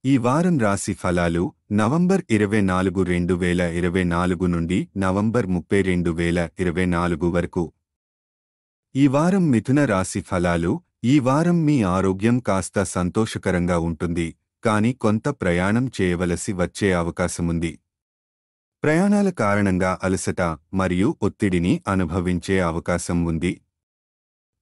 ఈ వారం రాశి ఫలాలు నవంబర్ 24, 2024 నుండి నవంబర్ 30, 2024 వరకు. ఈ వారం మిథున రాశి ఫలాలు. ఈ వారం మీ ఆరోగ్యం కాస్త సంతోషకరంగా ఉంటుంది, కానీ కొంత ప్రయాణం చేయవలసి వచ్చే అవకాశముంది. ప్రయాణాల కారణంగా అలసట మరియు ఒత్తిడిని అనుభవించే అవకాశం ఉంది.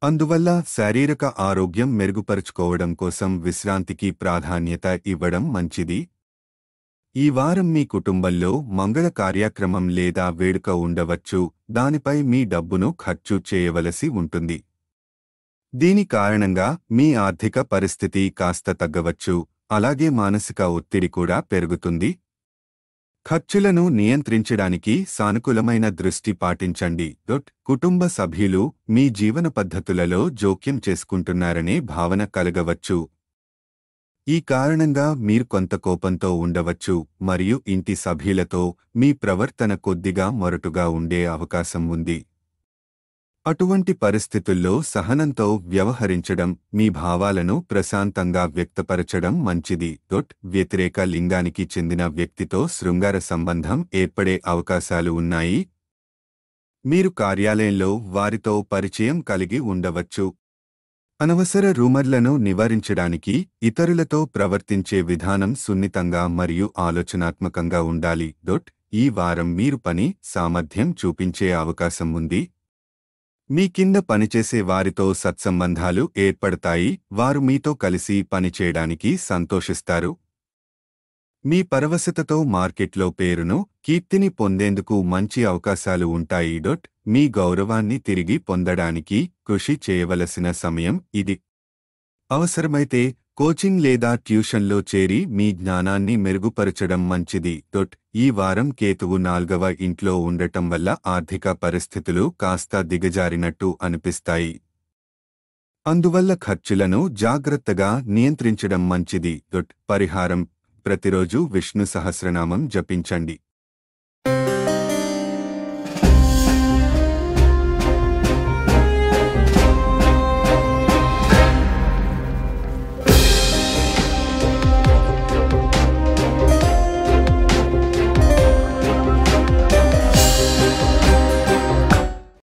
అందువల్ల శారీరక ఆరోగ్యం మెరుగుపరుచుకోవడం కోసం విశ్రాంతికి ప్రాధాన్యత ఇవ్వడం మంచిది. ఈ వారం మీ కుటుంబంలో మంగళ కార్యక్రమం లేదా వేడుక ఉండవచ్చు, దానిపై మీ డబ్బును ఖర్చు చేయవలసి ఉంటుంది. దీని కారణంగా మీ ఆర్థిక పరిస్థితి కాస్త తగ్గవచ్చు, అలాగే మానసిక ఒత్తిడి కూడా పెరుగుతుంది. ఖర్చులను నియంత్రించడానికి సానుకూలమైన దృష్టి పాటించండి. కుటుంబ సభ్యులు మీ జీవన పద్ధతులలో జోక్యం చేసుకుంటున్నారనే భావన కలగవచ్చు. ఈ కారణంగా మీరు కొంత కోపంతో ఉండవచ్చు మరియు ఇంటి సభ్యులతో మీ ప్రవర్తన కొద్దిగా మొరటుగా ఉండే అవకాశం ఉంది. అటువంటి పరిస్థితుల్లో సహనంతో వ్యవహరించడం, మీ భావాలను ప్రశాంతంగా వ్యక్తపరచడం మంచిది. వ్యతిరేక లింగానికి చెందిన వ్యక్తితో శృంగార సంబంధం ఏర్పడే అవకాశాలు ఉన్నాయి. మీరు కార్యాలయంలో వారితో పరిచయం కలిగి ఉండవచ్చు. అనవసర రూమర్లను నివారించడానికి ఇతరులతో ప్రవర్తించే విధానం సున్నితంగా మరియు ఆలోచనాత్మకంగా ఉండాలి. ఈ వారం మీరు పని సామర్థ్యం చూపించే అవకాశం ఉంది. మీ కింద పనిచేసే వారితో సత్సంబంధాలు ఏర్పడతాయి, వారు మీతో కలిసి పనిచేయడానికి సంతోషిస్తారు. మీ పరవశతతో మార్కెట్లో పేరును, కీర్తిని పొందేందుకు మంచి అవకాశాలు ఉంటాయి. మీ గౌరవాన్ని తిరిగి పొందడానికి కృషి చేయవలసిన సమయం ఇది. అవసరమైతే కోచింగ్ లేదా ట్యూషన్లో చేరి మీ జ్ఞానాన్ని మెరుగుపరచడం మంచిది. ఈ వారం కేతువు 4వ ఇంట్లో ఉండటం వల్ల ఆర్థిక పరిస్థితులు కాస్త దిగజారినట్టు అనిపిస్తాయి. అందువల్ల ఖర్చులను జాగ్రత్తగా నియంత్రించడం మంచిది. పరిహారం: ప్రతిరోజు విష్ణు సహస్రనామం జపించండి.